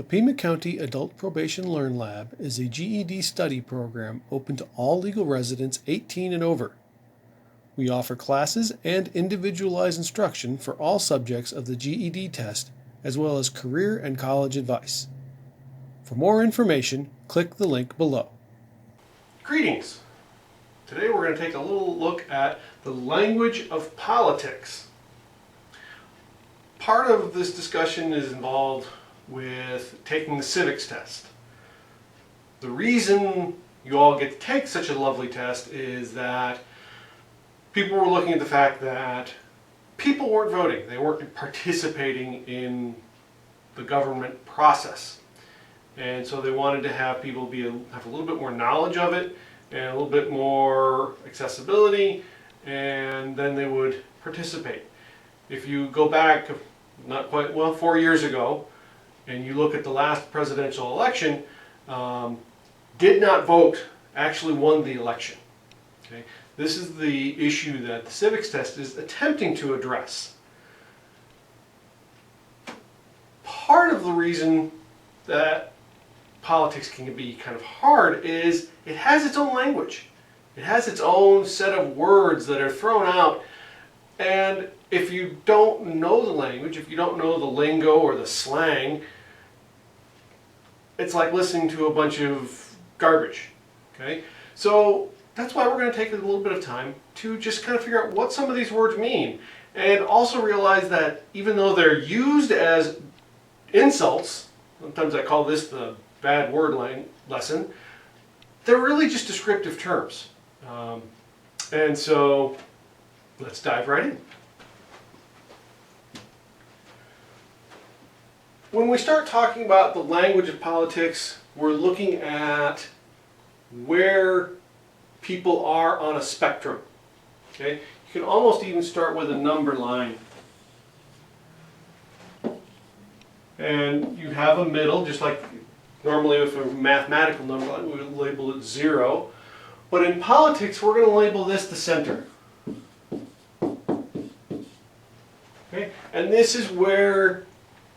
The Pima County Adult Probation Learn Lab is a GED study program open to all legal residents 18 and over. We offer classes and individualized instruction for all subjects of the GED test, as well as career and college advice. For more information, click the link below. Greetings! Today we're going to take a little look at the language of politics. Part of this discussion is involved with taking the civics test. The reason you all get to take such a lovely test is that people were looking at the fact that people weren't voting. They weren't participating in the government process. And so they wanted to have people have a little bit more knowledge of it and a little bit more accessibility, and then they would participate. If you go back, not quite, well, 4 years ago, and you look at the last presidential election, did not vote actually won the election. Okay? This is the issue that the civics test is attempting to address. Part of the reason that politics can be kind of hard is it has its own language. It has its own set of words that are thrown out, and if you don't know the language, if you don't know the lingo or the slang, it's like listening to a bunch of garbage. Okay? So that's why we're going to take a little bit of time to just kind of figure out what some of these words mean, and also realize that even though they're used as insults, sometimes I call this the bad word lesson, they're really just descriptive terms. And so let's dive right in. When we start talking about the language of politics, we're looking at where people are on a spectrum. Okay? You can almost even start with a number line. And you have a middle, just like normally with a mathematical number line, we would label it 0. But in politics, we're going to label this the center. Okay? And this is where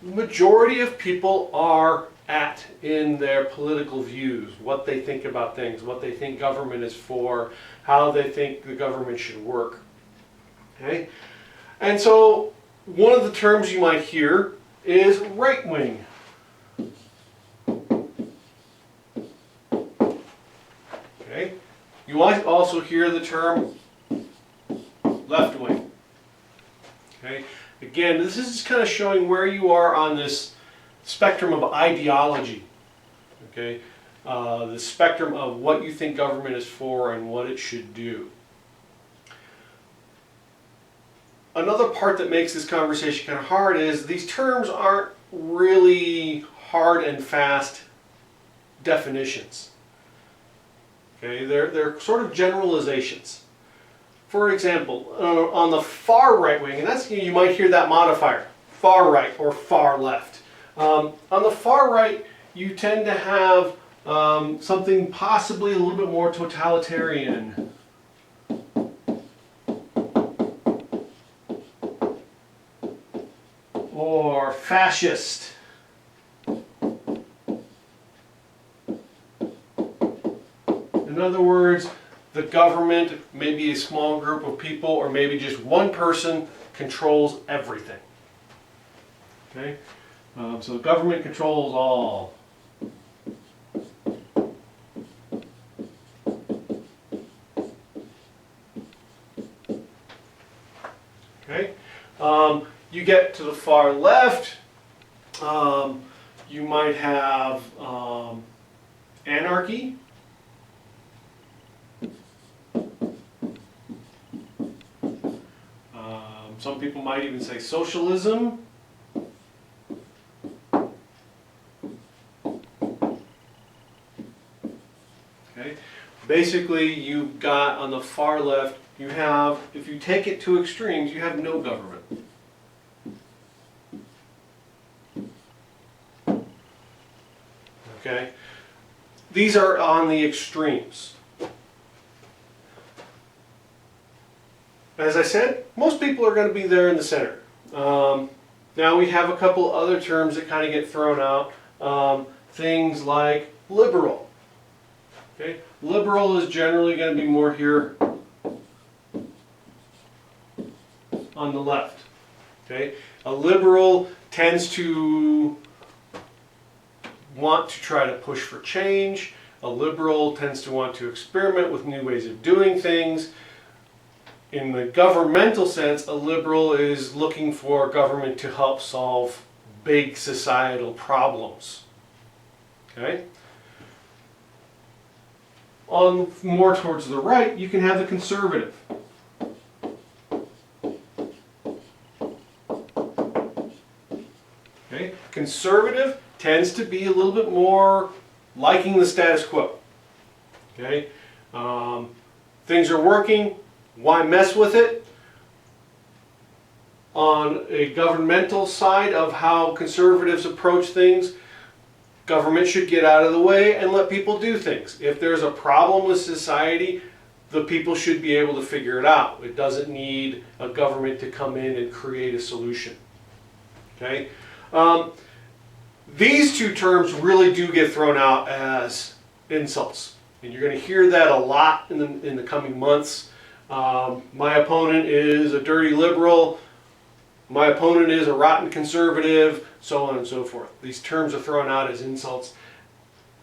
the majority of people are at in their political views, what they think about things, what they think government is for, how they think the government should work. Okay? And so one of the terms you might hear is right wing. Okay? You might also hear the term left wing. Okay? Again, this is just kind of showing where you are on this spectrum of ideology. Okay? The spectrum of what you think government is for and what it should do. Another part that makes this conversation kind of hard is these terms aren't really hard and fast definitions. Okay? They're sort of generalizations. For example, on the far right wing, and that's, you might hear that modifier, far right or far left. On the far right, you tend to have something possibly a little bit more totalitarian. Or fascist. In other words, the government, maybe a small group of people, or maybe just one person, controls everything. Okay? So the government controls all. Okay? You get to the far left, you might have anarchy. Some people might even say socialism. Okay. Basically, you've got on the far left, you have, if you take it to extremes, you have no government. Okay. These are on the extremes. As I said, most people are going to be there in the center. Now we have a couple other terms that kind of get thrown out. things like liberal. Okay? Liberal is generally going to be more here on the left. Okay? A liberal tends to want to try to push for change. A liberal tends to want to experiment with new ways of doing things. In the governmental sense, a liberal is looking for government to help solve big societal problems. Okay? On more towards the right, you can have the conservative. Okay? Conservative tends to be a little bit more liking the status quo. Okay? Things are working, why mess with it? On a governmental side of how conservatives approach things, government should get out of the way and let people do things. If there's a problem with society, the people should be able to figure it out. It doesn't need a government to come in and create a solution. Okay? These two terms really do get thrown out as insults. And you're going to hear that a lot in the coming months. My opponent is a dirty liberal. My opponent is a rotten conservative, so on and so forth. These terms are thrown out as insults.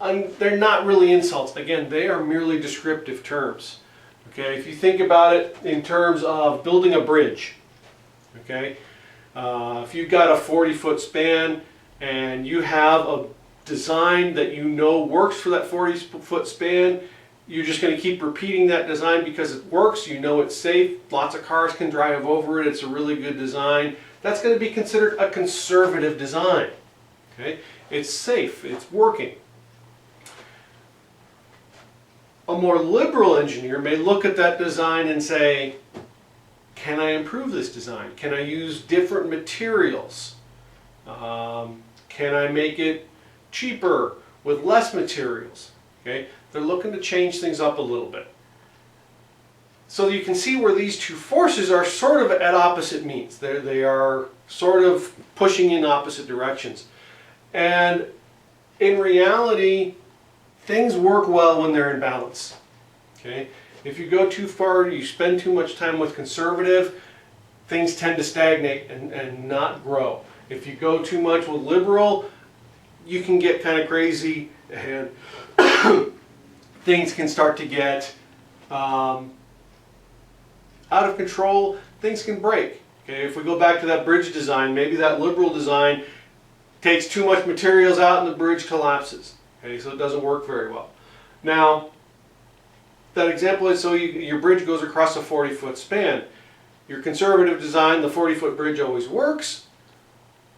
They're not really insults. Again, they are merely descriptive terms. Okay, if you think about it in terms of building a bridge, okay, if you've got a 40-foot span and you have a design that you know works for that 40-foot span, you're just going to keep repeating that design because it works, you know it's safe, lots of cars can drive over it, it's a really good design. That's going to be considered a conservative design. Okay? It's safe, it's working. A more liberal engineer may look at that design and say, can I improve this design? Can I use different materials? Can I make it cheaper with less materials? Okay? They're looking to change things up a little bit. So you can see where these two forces are sort of at opposite means. They are sort of pushing in opposite directions. And in reality, things work well when they're in balance. Okay? If you go too far, you spend too much time with conservative, things tend to stagnate and not grow. If you go too much with liberal, you can get kind of crazy and things can start to get out of control, things can break. Okay? If we go back to that bridge design, maybe that liberal design takes too much materials out and the bridge collapses. Okay? So it doesn't work very well. Now, that example is so your bridge goes across a 40-foot span. Your conservative design, the 40-foot bridge always works.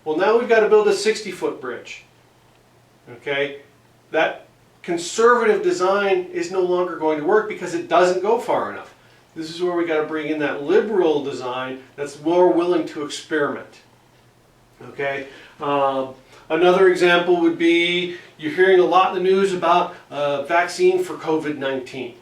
Well, now we've got to build a 60-foot bridge. Okay? That conservative design is no longer going to work because it doesn't go far enough. This is where we got to bring in that liberal design that's more willing to experiment. Okay? Another example would be you're hearing a lot in the news about a vaccine for COVID-19.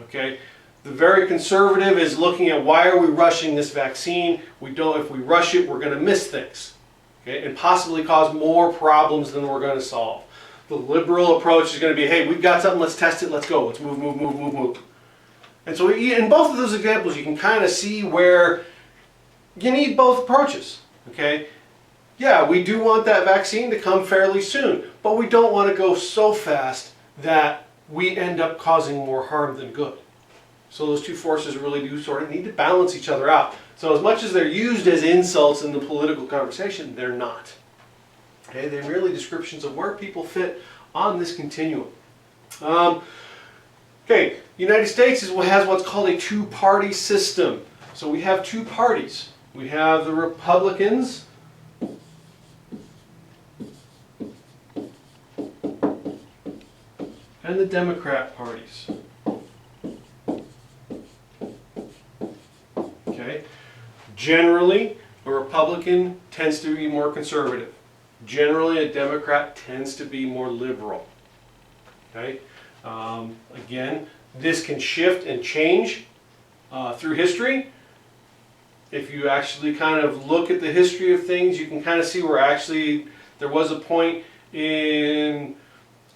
Okay? The very conservative is looking at why are we rushing this vaccine? If we rush it, we're going to miss things. Okay? And possibly cause more problems than we're going to solve. The liberal approach is going to be, hey, we've got something, let's test it, let's go, let's move, move, move, move, move. And so in both of those examples, you can kind of see where you need both approaches. Okay? Yeah, we do want that vaccine to come fairly soon, but we don't want to go so fast that we end up causing more harm than good. So those two forces really do sort of need to balance each other out. So as much as they're used as insults in the political conversation, they're not. Okay, they're really descriptions of where people fit on this continuum. Okay, the United States has what's called a two-party system. So we have two parties. We have the Republicans and the Democrat parties. Okay, generally, a Republican tends to be more conservative. Generally, a Democrat tends to be more liberal. Okay? Again, this can shift and change through history. If you actually kind of look at the history of things, you can kind of see where actually there was a point in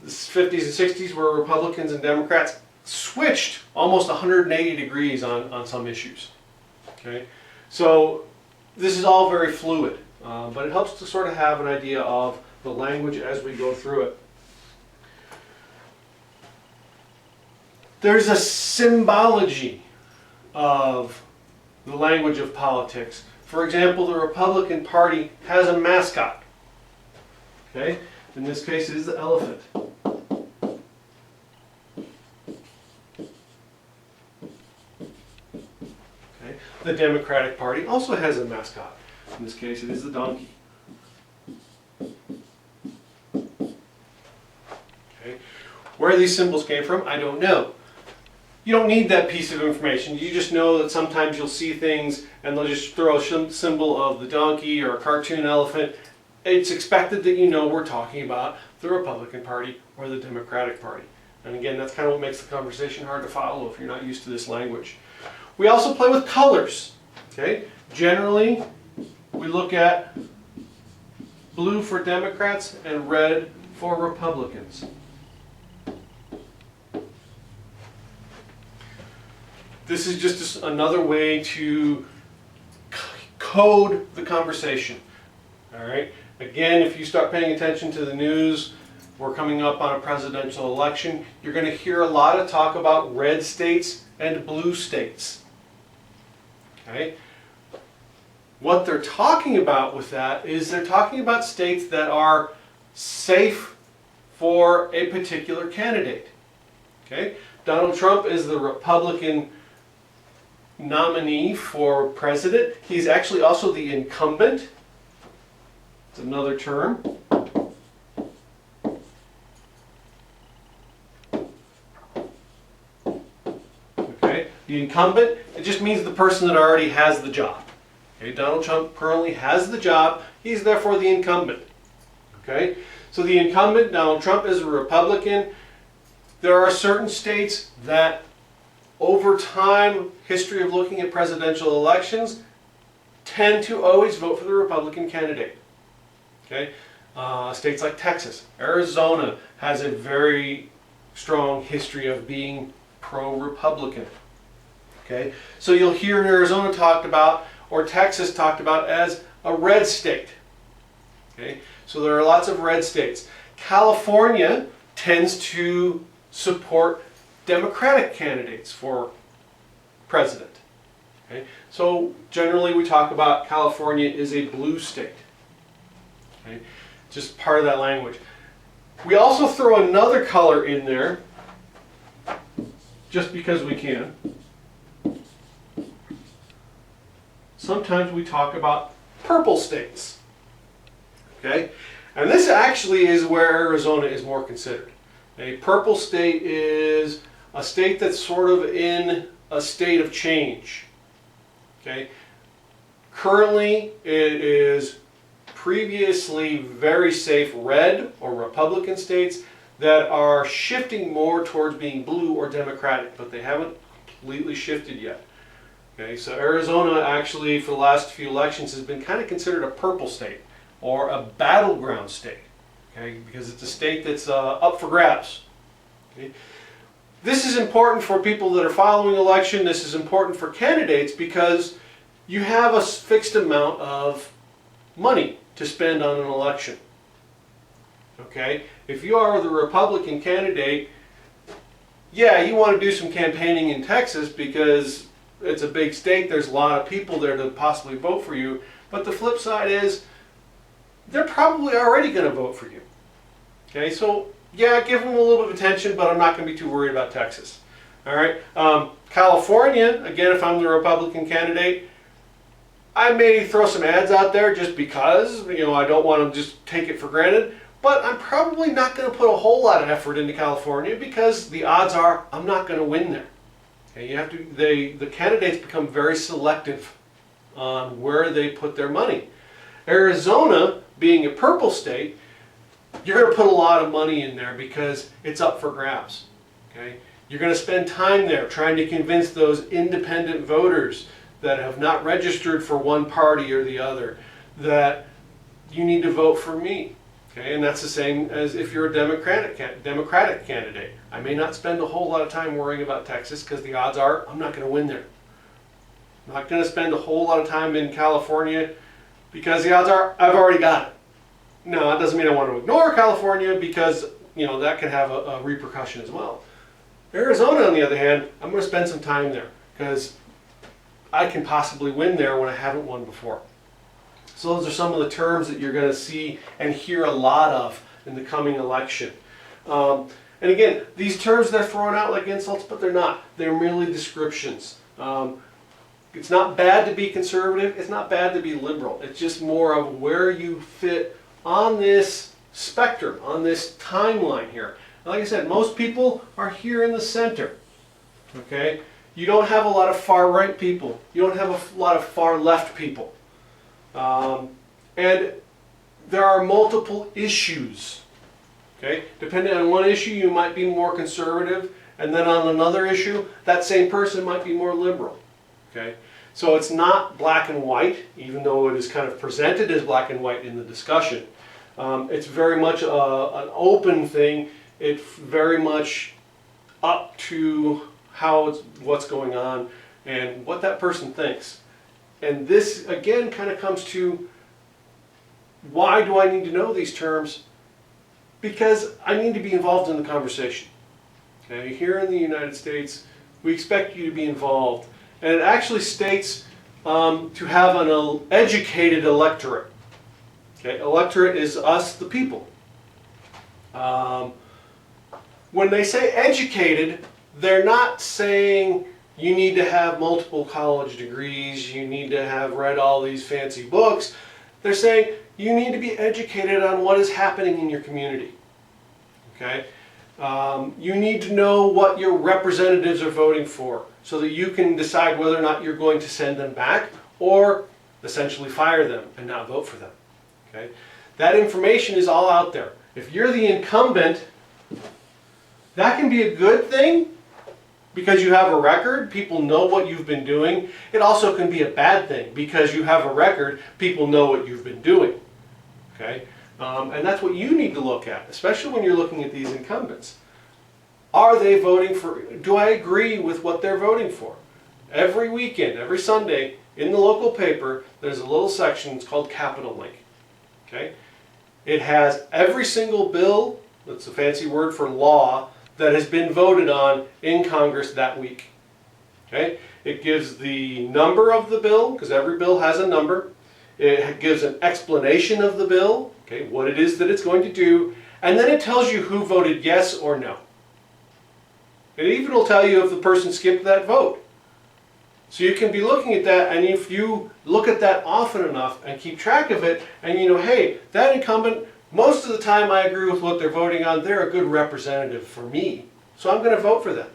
the 50s and 60s where Republicans and Democrats switched almost 180 degrees on some issues. Okay, so this is all very fluid, but it helps to sort of have an idea of the language as we go through it. There's a symbology of the language of politics. For example, the Republican Party has a mascot. Okay, in this case it is the elephant. Okay, the Democratic Party also has a mascot. In this case it is the donkey. Okay, where these symbols came from, I don't know. You don't need that piece of information. You just know that sometimes you'll see things and they'll just throw a symbol of the donkey or a cartoon elephant. It's expected that you know we're talking about the Republican Party or the Democratic Party. And again, that's kind of what makes the conversation hard to follow if you're not used to this language. We also play with colors. Okay? Generally, we look at blue for Democrats and red for Republicans. This is just another way to code the conversation. All right. Again, if you start paying attention to the news, we're coming up on a presidential election. You're going to hear a lot of talk about red states and blue states. Okay. What they're talking about with that is they're talking about states that are safe for a particular candidate. Okay. Donald Trump is the Republican nominee for president. He's actually also the incumbent. It's another term. Okay, the incumbent, it just means the person that already has the job. Okay, Donald Trump currently has the job. He's therefore the incumbent. Okay, so the incumbent, Donald Trump, is a Republican. There are certain states that over time, history of looking at presidential elections, tend to always vote for the Republican candidate. Okay, states like Texas, Arizona has a very strong history of being pro-Republican. Okay, so you'll hear Arizona talked about, or Texas talked about as a red state. Okay, so there are lots of red states. California tends to support Democratic candidates for president. Okay? So generally we talk about California is a blue state. Okay? Just part of that language. We also throw another color in there just because we can. Sometimes we talk about purple states. Okay? And this actually is where Arizona is more considered. A purple state is a state that's sort of in a state of change. Okay? Currently, it is previously very safe red or Republican states that are shifting more towards being blue or Democratic, but they haven't completely shifted yet. Okay, so Arizona actually for the last few elections has been kind of considered a purple state or a battleground state. Okay, because it's a state that's up for grabs. Okay? This is important for people that are following election. This is important for candidates because you have a fixed amount of money to spend on an election. Okay? If you are the Republican candidate, yeah, you want to do some campaigning in Texas because it's a big state. There's a lot of people there to possibly vote for you. But the flip side is they're probably already going to vote for you. Okay, so yeah, give them a little bit of attention, but I'm not going to be too worried about Texas. All right, California, again, if I'm the Republican candidate, I may throw some ads out there just because, you know, I don't want to just take it for granted, but I'm probably not going to put a whole lot of effort into California because the odds are I'm not going to win there. Okay, you have to, the candidates become very selective on where they put their money. Arizona, being a purple state, you're going to put a lot of money in there because it's up for grabs. Okay? You're going to spend time there trying to convince those independent voters that have not registered for one party or the other that you need to vote for me. Okay, and that's the same as if you're a Democratic candidate. I may not spend a whole lot of time worrying about Texas because the odds are I'm not going to win there. I'm not going to spend a whole lot of time in California because the odds are I've already got it. No, that doesn't mean I want to ignore California because, you know, that can have a repercussion as well. Arizona, on the other hand, I'm going to spend some time there because I can possibly win there when I haven't won before. So those are some of the terms that you're going to see and hear a lot of in the coming election. And again, these terms, they're thrown out like insults, but they're not. They're merely descriptions. It's not bad to be conservative. It's not bad to be liberal. It's just more of where you fit on this spectrum, on this timeline here. And like I said, most people are here in the center. Okay? You don't have a lot of far right people. You don't have a lot of far left people. And there are multiple issues. Okay? Depending on one issue, you might be more conservative, and then on another issue, that same person might be more liberal. Okay? So it's not black and white, even though it is kind of presented as black and white in the discussion. It's very much an open thing. It's very much up to what's going on and what that person thinks. And this, again, kind of comes to, why do I need to know these terms? Because I need to be involved in the conversation. Okay? Here in the United States, we expect you to be involved. And it actually states to have an educated electorate. Okay? Electorate is us, the people. When they say educated, they're not saying you need to have multiple college degrees, you need to have read all these fancy books. They're saying you need to be educated on what is happening in your community. Okay? You need to know what your representatives are voting for so that you can decide whether or not you're going to send them back or essentially fire them and not vote for them. Okay? That information is all out there. If you're the incumbent, that can be a good thing because you have a record, people know what you've been doing. It also can be a bad thing because you have a record, people know what you've been doing. Okay? And that's what you need to look at, especially when you're looking at these incumbents. Are they voting for, do I agree with what they're voting for? Every weekend, every Sunday, in the local paper, there's a little section, it's called Capital Link. Okay? It has every single bill, that's a fancy word for law, that has been voted on in Congress that week. Okay? It gives the number of the bill, because every bill has a number. It gives an explanation of the bill, okay, what it is that it's going to do, and then it tells you who voted yes or no. It even will tell you if the person skipped that vote. So you can be looking at that, and if you look at that often enough and keep track of it, and you know, hey, that incumbent, most of the time I agree with what they're voting on, they're a good representative for me, so I'm going to vote for them.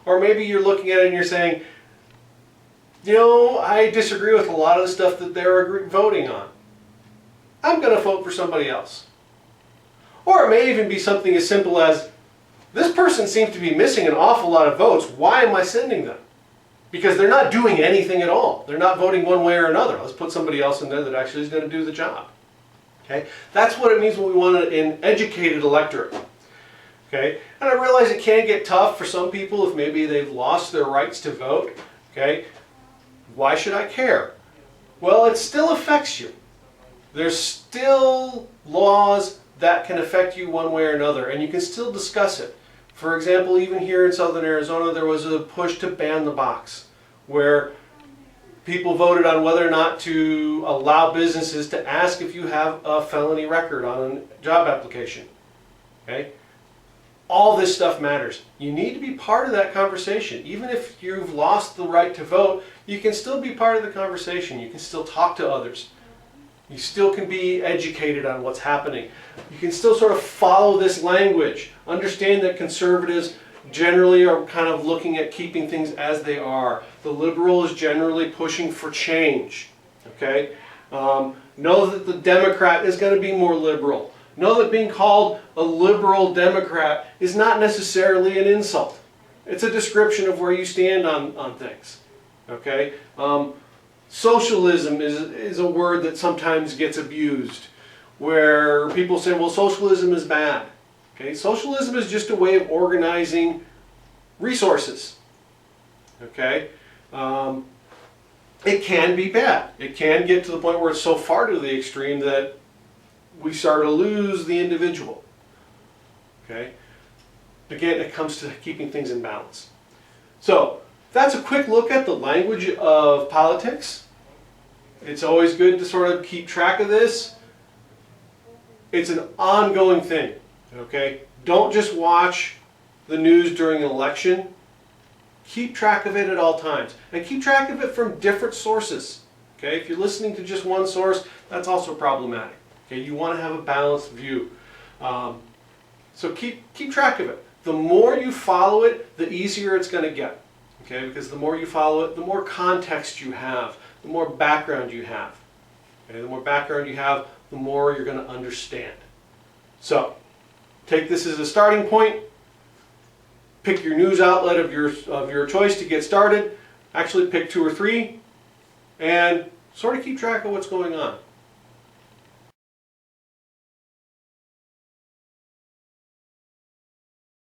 Or maybe you're looking at it and you're saying, you know, I disagree with a lot of the stuff that they're voting on. I'm going to vote for somebody else. Or it may even be something as simple as, this person seems to be missing an awful lot of votes. Why am I sending them? Because they're not doing anything at all. They're not voting one way or another. Let's put somebody else in there that actually is going to do the job. Okay? That's what it means when we want an educated electorate. Okay? And I realize it can get tough for some people if maybe they've lost their rights to vote. Okay? Why should I care? Well, it still affects you. There's still laws that can affect you one way or another, and you can still discuss it. For example, even here in southern Arizona, there was a push to ban the box, where people voted on whether or not to allow businesses to ask if you have a felony record on a job application. Okay? All this stuff matters. You need to be part of that conversation. Even if you've lost the right to vote, you can still be part of the conversation. You can still talk to others. You still can be educated on what's happening. You can still sort of follow this language. Understand that conservatives generally are kind of looking at keeping things as they are. The liberal is generally pushing for change. Okay? Know that the Democrat is going to be more liberal. Know that being called a liberal Democrat is not necessarily an insult. It's a description of where you stand on things. Okay? Socialism is a word that sometimes gets abused. where people say, well, socialism is bad. Okay, socialism is just a way of organizing resources. Okay, it can be bad. It can get to the point where it's so far to the extreme that we start to lose the individual. Okay, again, it comes to keeping things in balance. So that's a quick look at the language of politics. It's always good to sort of keep track of this. It's an ongoing thing. Okay, don't just watch the news during an election. Keep track of it at all times, and keep track of it from different sources. Okay, if you're listening to just one source, that's also problematic. Okay, you want to have a balanced view. So keep track of it. The more you follow it, the easier it's going to get. Okay, because the more you follow it, the more context you have, the more background you have. Okay, the more background you have, the more you're going to understand. So take this as a starting point. Pick your news outlet of your choice to get started. Actually pick 2 or 3 and sort of keep track of what's going on.